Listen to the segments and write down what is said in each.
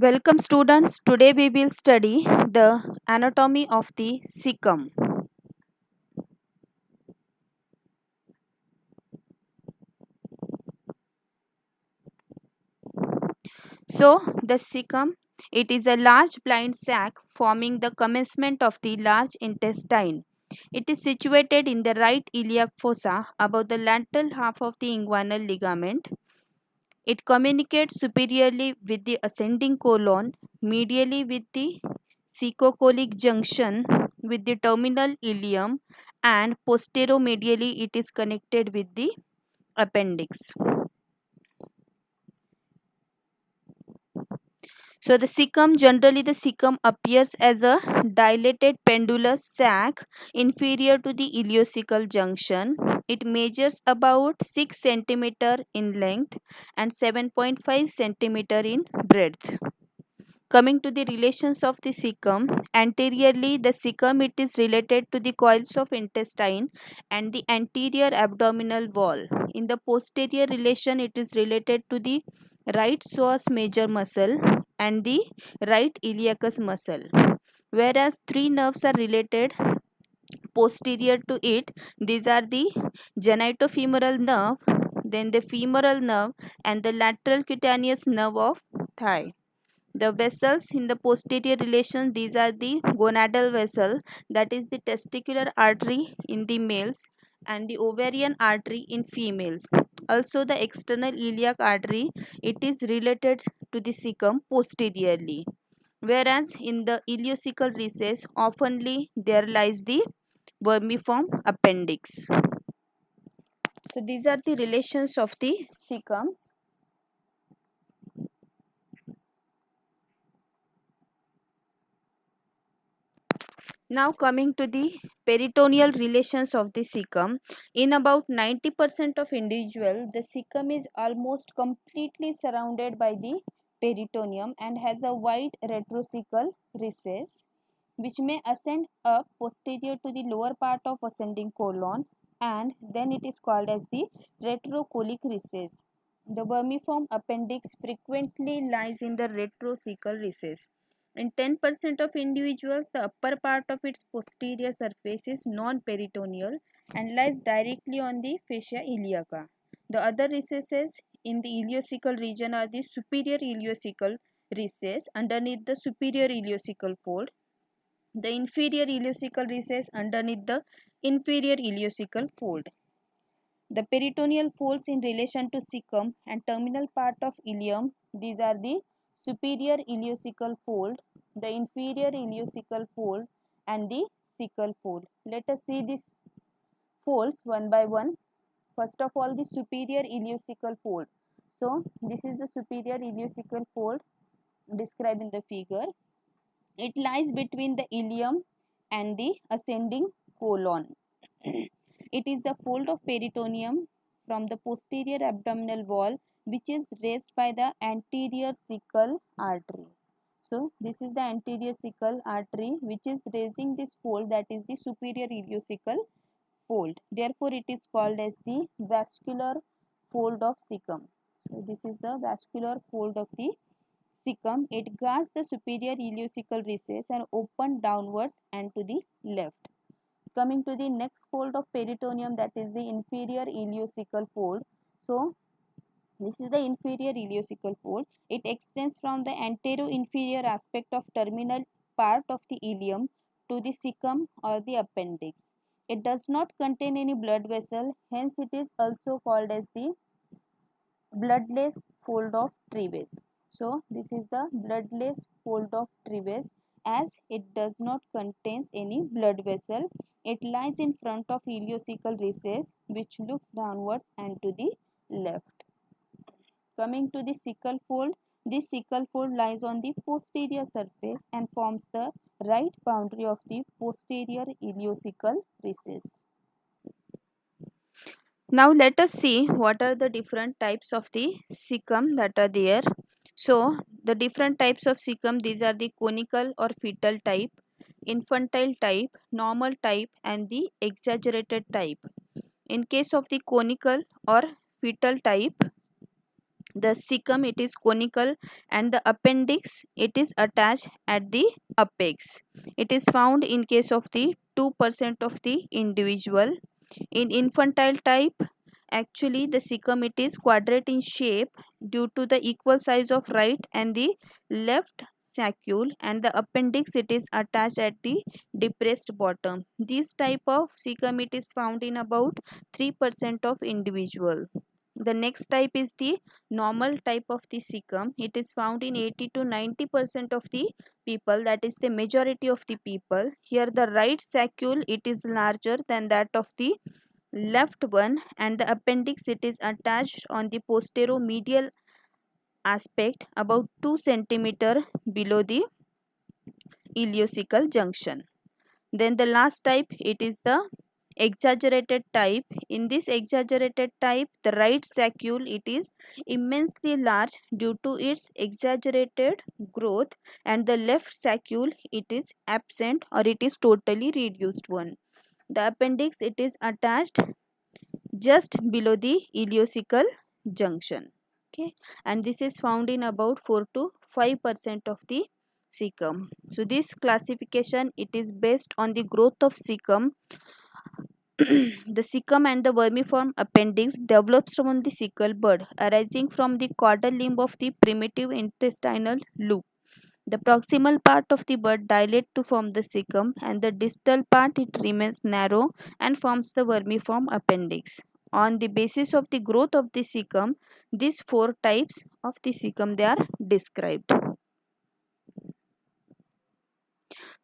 Welcome students. Today we will study the anatomy of the cecum. So the cecum, it is a large blind sac forming the commencement of the large intestine. It is situated in the right iliac fossa above the lateral half of the inguinal ligament. It communicates superiorly with the ascending colon, medially with the cecocolic junction with the terminal ileum, and posteromedially it is connected with the appendix. So generally the cecum appears as a dilated pendulous sac inferior to the ileocecal junction. It measures about 6 cm in length and 7.5 cm in breadth. Coming to the relations of the cecum, anteriorly the cecum it is related to the coils of intestine and the anterior abdominal wall. In the posterior relation, it is related to the right psoas major muscle and the right iliacus muscle. Whereas three nerves are related posterior to it. These are the genitofemoral nerve, then the femoral nerve, and the lateral cutaneous nerve of thigh. The vessels in the posterior relation, these are the gonadal vessel, that is the testicular artery in the males and the ovarian artery in females. Also the external iliac artery, it is related to the cecum posteriorly. Whereas in the ileocecal recess, oftenly there lies the vermiform appendix. So these are the relations of the cecums. Now coming to the peritoneal relations of the cecum. In about 90% of individuals, the cecum is almost completely surrounded by the peritoneum and has a wide retrocecal recess which may ascend up posterior to the lower part of ascending colon, and then it is called as the retrocolic recess. The vermiform appendix frequently lies in the retrocecal recess. In 10% of individuals, the upper part of its posterior surface is non-peritoneal and lies directly on the fascia iliaca. The other recesses in the ileocecal region are the superior ileocecal recess underneath the superior ileocecal fold, the inferior ileocecal recess underneath the inferior ileocecal fold. The peritoneal folds in relation to cecum and terminal part of ileum, these are the superior ileocecal fold, the inferior ileocecal fold, and the cecal fold. Let us see these folds one by one. First of all, the superior ileocecal fold. So this is the superior ileocecal fold described in the figure. It lies between the ileum and the ascending colon. It is a fold of peritoneum from the posterior abdominal wall which is raised by the anterior cecal artery. So this is the anterior cecal artery which is raising this fold, that is the superior ileocecal fold. Therefore it is called as the vascular fold of cecum. So this is the vascular fold of the cecum. It guards the superior ileocecal recess and open downwards and to the left. Coming to the next fold of peritoneum, that is the inferior ileocecal fold. So this is the inferior ileocecal fold. It extends from the antero-inferior aspect of terminal part of the ileum to the cecum or the appendix. It does not contain any blood vessel, hence it is also called as the bloodless fold of Treves. So this is the bloodless fold of Treves, as it does not contain any blood vessel. It lies in front of ileocecal recess which looks downwards and to the left. Coming to the cecal fold, this cecal fold lies on the posterior surface and forms the right boundary of the posterior ileocecal recess. Now let us see what are the different types of the cecum that are there. So the different types of cecum, these are the conical or fetal type, infantile type, normal type, and the exaggerated type. In case of the conical or fetal type, The cecum it is conical, and the appendix it is attached at the apex. It is found in case of the 2% of the individual. In infantile type, actually the cecum it is quadrate in shape due to the equal size of right and the left saccule, and the appendix it is attached at the depressed bottom. This type of cecum it is found in about 3% of individual. The next type is the normal type of the cecum. It is found in 80 to 90% of the people, that is the majority of the people. Here the right saccule it is larger than that of the left one, and the appendix it is attached on the posteromedial aspect about 2 centimeter below the ileocecal junction. Then the last type it is the exaggerated type. In this exaggerated type, the right saccule it is immensely large due to its exaggerated growth, and the left saccule it is absent or it is totally reduced one. The appendix it is attached just below the ileocecal junction. Okay, and this is found in about 4 to 5% of the cecum. So this classification it is based on the growth of cecum. The cecum and the vermiform appendix develops from the cecal bud arising from the caudal limb of the primitive intestinal loop. The proximal part of the bud dilates to form the cecum, and the distal part it remains narrow and forms the vermiform appendix. On the basis of the growth of the cecum, these four types of the cecum they are described.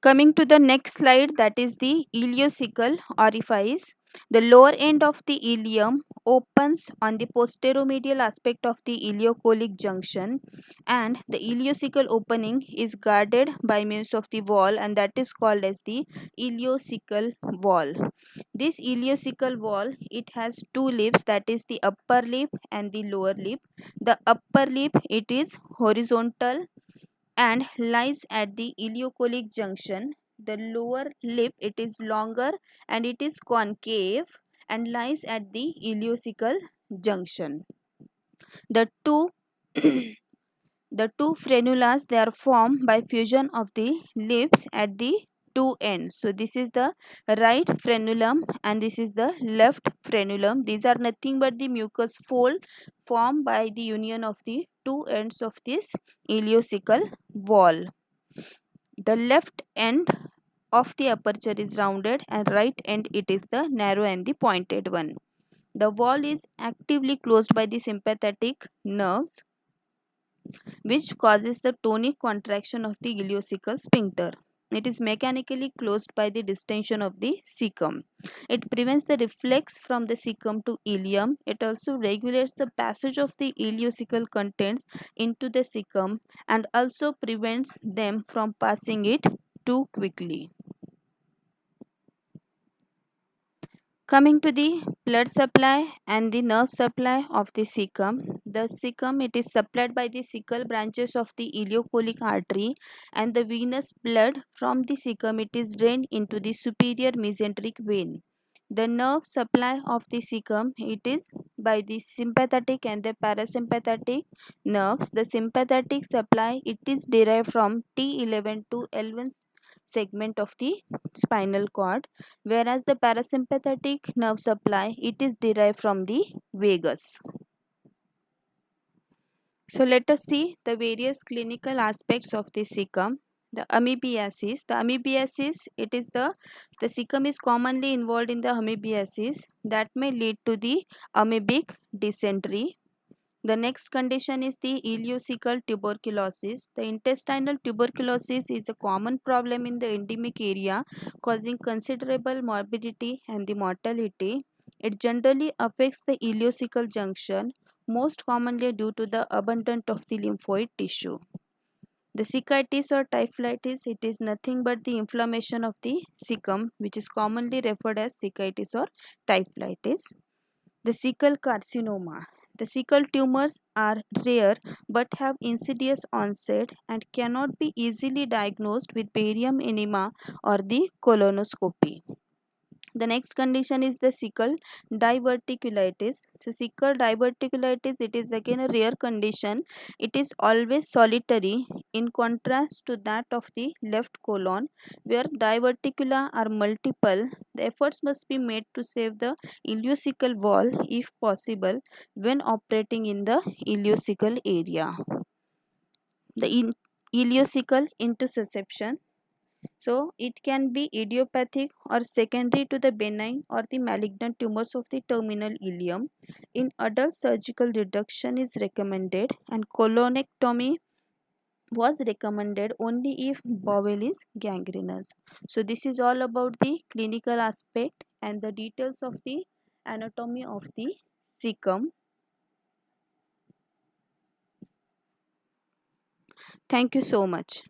Coming to the next slide, that is the ileocecal orifice. The lower end of the ileum opens on the posteromedial aspect of the ileocolic junction, and the ileocecal opening is guarded by means of the wall, and that is called as the ileocecal wall. This ileocecal wall it has two lips, that is the upper lip and the lower lip. The upper lip it is horizontal and lies at the ileocolic junction. The lower lip it is longer and it is concave and lies at the ileocecal junction. The two the two frenulas they are formed by fusion of the lips at the two ends. So this is the right frenulum and this is the left frenulum. These are nothing but the mucous fold formed by the union of the two ends of this ileocecal wall. The left end of the aperture is rounded and right end it is the narrow and the pointed one. The wall is actively closed by the sympathetic nerves, which causes the tonic contraction of the ileocecal sphincter. It is mechanically closed by the distension of the cecum. It prevents the reflex from the cecum to ileum. It also regulates the passage of the ileocecal contents into the cecum and also prevents them from passing it too quickly. Coming to the blood supply and the nerve supply of the cecum. The cecum it is supplied by the cecal branches of the ileocolic artery, and the venous blood from the cecum it is drained into the superior mesenteric vein. The nerve supply of the cecum it is by the sympathetic and the parasympathetic nerves. The sympathetic supply it is derived from T11 to L1 segment of the spinal cord, whereas the parasympathetic nerve supply it is derived from the vagus. So let us see the various clinical aspects of the cecum. The amoebiasis. The amoebiasis it is the cecum is commonly involved in the amoebiasis that may lead to the amoebic dysentery. The next condition is the ileocecal tuberculosis. The intestinal tuberculosis is a common problem in the endemic area, causing considerable morbidity and the mortality. It generally affects the ileocecal junction, most commonly due to the abundance of the lymphoid tissue. The cechitis or typhlitis, it is nothing but the inflammation of the cecum, which is commonly referred as cechitis or typhlitis. The cecal carcinoma. The cecal tumors are rare but have insidious onset and cannot be easily diagnosed with barium enema or the colonoscopy. The next condition is the sickle diverticulitis. So sickle diverticulitis, it is again a rare condition. It is always solitary in contrast to that of the left colon, where diverticula are multiple. The efforts must be made to save the ileocecal wall if possible when operating in the ileocecal area. The ileocecal intussusception, so it can be idiopathic or secondary to the benign or the malignant tumors of the terminal ileum. In adult, surgical reduction is recommended and colonectomy was recommended only if bowel is gangrenous. So this is all about the clinical aspect and the details of the anatomy of the cecum. Thank you so much.